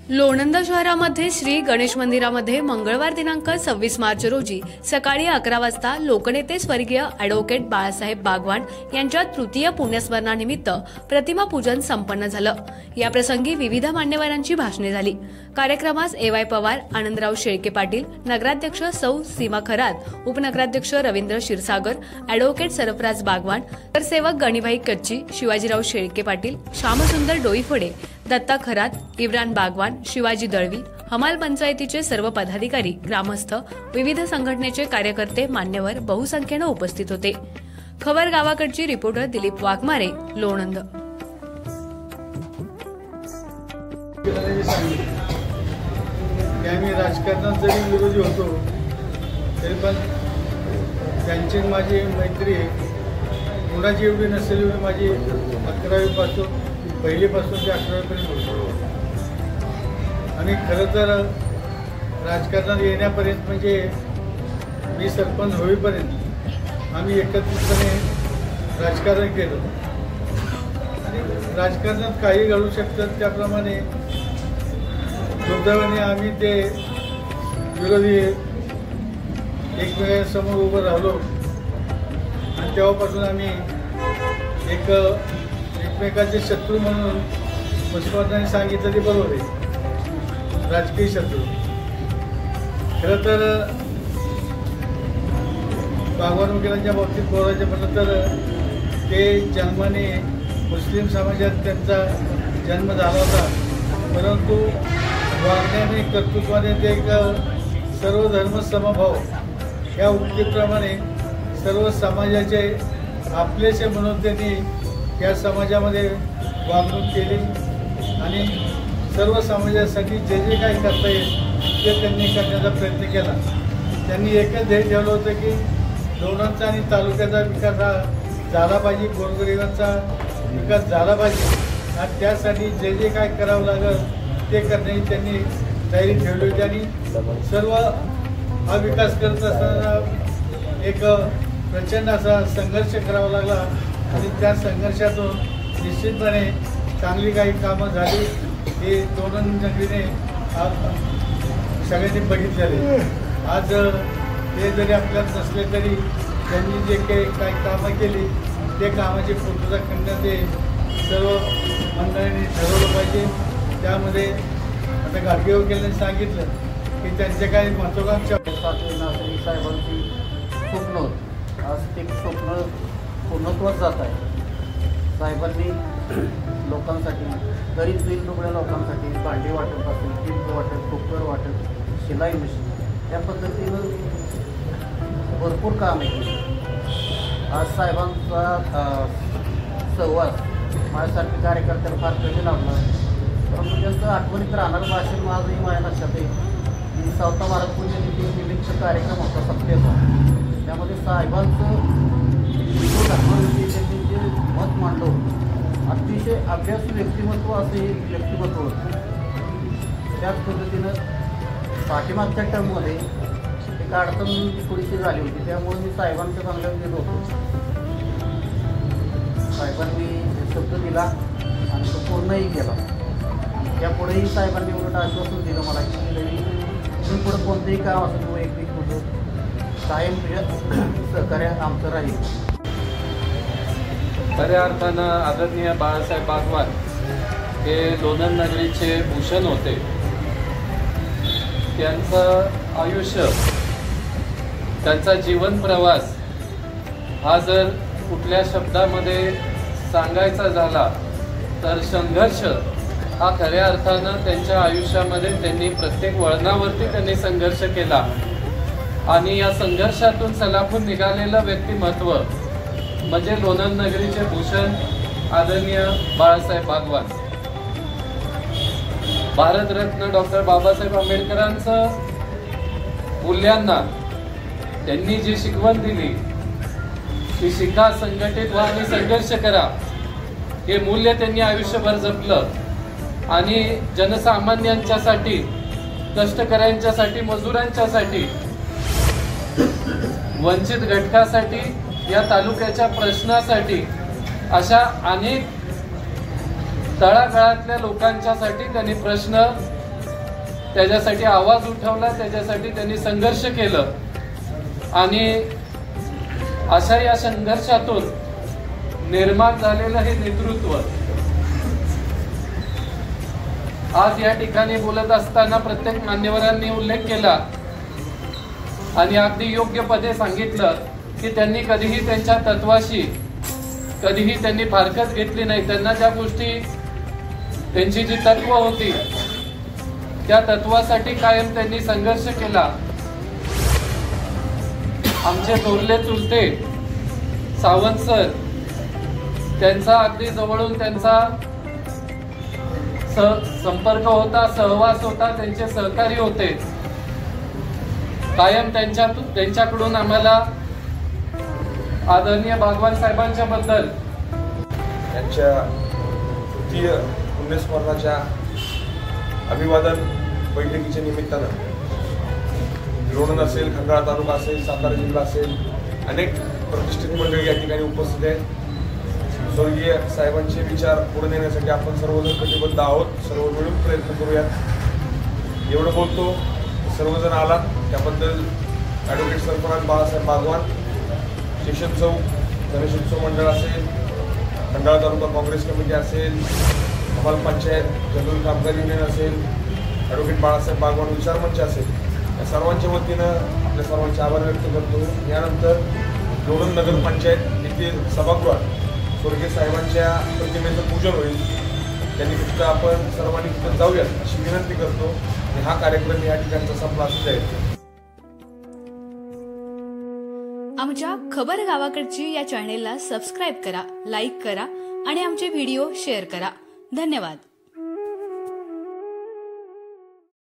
लोणंद शहरामध्ये श्री गणेश मंदिरामध्ये मंगळवार दिनांक 26 मार्च रोजी सकाळी 11 वाजता लोकनेते स्वर्गीय ॲडव्होकेट बाळासाहेब बागवान यांच्या तृतीय पुण्यस्मरणानिमित्त प्रतिमा पूजन संपन्न झालं। या प्रसंगी विविध मान्यवरांची भाषणे झाली। कार्यक्रमास एवाय पवार, आनंदराव शेळके पाटील, नगराध्यक्ष सौ सीमा खरात, उपनगराध्यक्ष रवींद्र क्षीरसागर, ॲडव्होकेट सरफराज बागवान, नगरसेवक गणिभाई कच्ची, शिवाजीराव शेळके पाटील, श्यामसुंदर डोईफोडे, दत्ता खरात, इम्रान बागवान, शिवाजी दळवी, हमाल पंचायतीचे सर्व पदाधिकारी, ग्रामस्थ, विविध संघटनेचे कार्यकर्ते, मान्यवर बहुसंख्येने उपस्थित होते। खबर गावाकडची रिपोर्टर दिलीप वाघमारे, लोणंद। मी राजकारणात जरी विरोधी होतो तरी पण त्यांची माझी मैत्री कोणाची एवढी नसेल एवढी माझी 11वी पासून पहिलीपासून ते 11वी पर्यंत होतो। आणि खरं तर राजकारणात येण्यापर्यंत म्हणजे मी सरपंच होईपर्यंत आम्ही एकत्रितपणे राजकारण केलं आणि राजकारणात काही घडू शकतात त्याप्रमाणे दुर्दैवाने आम्ही ते विरोधी एकमेकांसमोर उभं राहिलो आणि तेव्हापासून आम्ही एकमेकांचे शत्रू म्हणून मुस्लिमांनी सांगितलं ते बरोबर आहे, राजकीय शत्रू। खरं तर बागवान वकिलांच्या बाबतीत बोलायचं म्हटलं तर ते जन्माने मुस्लिम समाजात त्यांचा जन्म झाला होता, परंतु वागण्याने कर्तृत्वाने ते एक सर्व धर्म समभाव या उक्तीप्रमाणे सर्व समाजाचे आपलेसे म्हणून त्यांनी या समाजामध्ये वागणूक केली आणि सर्व समाजासाठी जे जे काही करता येईल ते त्यांनी करण्याचा प्रयत्न केला। त्यांनी एकच ध्येय ठेवलं होतं की लोणंदचा आणि तालुक्याचा विकास हा झाला पाहिजे, गोरगरिबांचा विकास झाला पाहिजे आणि त्यासाठी जे जे काय करावं लागेल ते करण्याची त्यांनी तयारी ठेवली होती आणि सर्व हा विकास करत असताना एक प्रचंड असा संघर्ष करावा लागला आणि त्या संघर्षातून निश्चितपणे चांगली काही कामं झाली हे लोणंद नगरीने सगळ्यांनी बघितलेले। आज ते जरी आपल्यात नसले तरी त्यांनी जे काही कामं केली ते कामाची पूर्तता करण्यात ते सर्व मंडळींनी ठरवलं पाहिजे। त्यामध्ये आता गाडगे वकिलांनी सांगितलं की त्यांचे काही महत्त्वाकांक्षा साहेबांची स्वप्न आज ते स्वप्न पूर्णत्वास जात आहे। साहेबांनी लोकांसाठी गरीब दीनदुबळ्या लोकांसाठी भांडी वाटप असेल, टिप वाटप, कुकर वाटप, शिलाई मशीन या पद्धतीनं भरपूर काम आहे। आज साहेबांचा सहवास माझ्यासारख्या कार्यकर्त्याला फार कमी लागला, परंतु त्यांचं आठवणीत राहणार भाषण माझंही माझ्या लक्षात आहे की 7 भारत पुण्यतिथीनिमित्त कार्यक्रम होता सत्तेचा, त्यामध्ये साहेबांचं त्यांनी जे मत मांडलं अतिशय अभ्यासू व्यक्तिमत्व असे व्यक्तिमत्व होतं। त्याच पद्धतीनं पाठीमागच्या टर्ममध्ये एक अडचण थोडीशी झाली होती, त्यामुळे मी साहेबांच्या चांगल्या गेलो होतो। साहेबांनी शब्द दिला आणि तो पूर्णही केला। यापुढेही साहेबांनी उलट आश्वासन दिलं मला की इथून पुढं कोणतेही काम असेल वैयक्तिक होतं कायम सहकार्य आमचं राहील। खऱ्या अर्थानं आदरणीय बाळासाहेब बागवान हे लोणंद नगरीचे भूषण होते। त्यांचं आयुष्य, त्यांचा जीवन प्रवास हा जर कुठल्या शब्दामध्ये सांगायचा झाला तर संघर्ष हा खऱ्या अर्थानं त्यांच्या आयुष्यामध्ये त्यांनी प्रत्येक वळणावरती त्यांनी संघर्ष केला आणि या संघर्षातून सलाखून निघालेलं व्यक्तिमत्व म्हणजे लोणंद नगरीचे भूषण आदरणीय बाळासाहेब बागवान। भारतरत्न डॉक्टर बाबासाहेब आंबेडकरांचं मूल्यांना त्यांनी जी शिकवण दिली की शिका, संघटित व्हा आणि संघर्ष करा, हे मूल्य त्यांनी आयुष्यभर जपलं आणि जनसामान्यांच्यासाठी, कष्टकऱ्यांच्यासाठी, मजुरांच्यासाठी, वंचित घटकासाठी, या तालुक्याच्या प्रश्नासाठी अशा अनेक तळागाळातल्या लोकांच्यासाठी त्यांनी प्रश्न त्याच्यासाठी आवाज उठवला, त्याच्यासाठी त्यांनी संघर्ष केलं आणि अशा या संघर्षातून निर्माण झालेलं हे नेतृत्व आज या ठिकाणी बोलत असताना प्रत्येक मान्यवरांनी उल्लेख केला आणि अगदी योग्य पदे सांगितलं की त्यांनी कधीही त्यांच्या तत्वाशी कधीही त्यांनी फारकत घेतली नाही. त्यांना ज्या गोष्टी त्यांची जी तत्व होती त्या तत्वासाठी कायम त्यांनी संघर्ष केला. आमचे थोरले चुलते सावंत सर, त्यांचा अगदी जवळून त्यांचा संपर्क होता, सहवास होता, त्यांचे सहकारी होते. कायम त्यांच्याकडून आम्हाला आदरणीय बागवान साहेबांच्या बद्दल त्यांच्या तृतीय पुण्यस्मरणाच्या अभिवादन बैठकीच्या निमित्तानं लोणंद असेल, खंडाळा तालुका असेल, सातारा जिल्हा असेल, अनेक प्रतिष्ठित मंडळी या ठिकाणी उपस्थित आहेत. स्वर्गीय साहेबांचे विचार पुढे नेण्यासाठी आपण सर्वजण कटिबद्ध आहोत. सर्व मिळून प्रयत्न करूयात. एवढं बोलतो, सर्वजण आलात त्याबद्दल ॲडव्होकेट सरपंच बाळासाहेब बागवान, स्टेशन चौक गणेशोत्सव मंडळ असेल, खंडाळा तालुका काँग्रेस कमिटी असेल, कमाल पंचायत जनरल कामगार युनियन असेल, ॲडव्होकेट बाळासाहेब बागवान विचार मंच असेल, या सर्वांच्या वतीनं आपल्या सर्वांचे आभार व्यक्त करतो. यानंतर लोणंद नगर पंचायत येथील सभागृहात स्वर्गीय साहेबांच्या प्रतिमेचं पूजन होईल. त्यांनी तिथं आपण सर्वांनी तिथं जाऊयात अशी विनंती करतो आणि हा कार्यक्रम या ठिकाणचा संपला असू जाईल. आमच्या खबर गावाकडची या चॅनेलला सबस्क्राईब करा, लाईक करा आणि आमचे व्हिडिओ शेअर करा. धन्यवाद.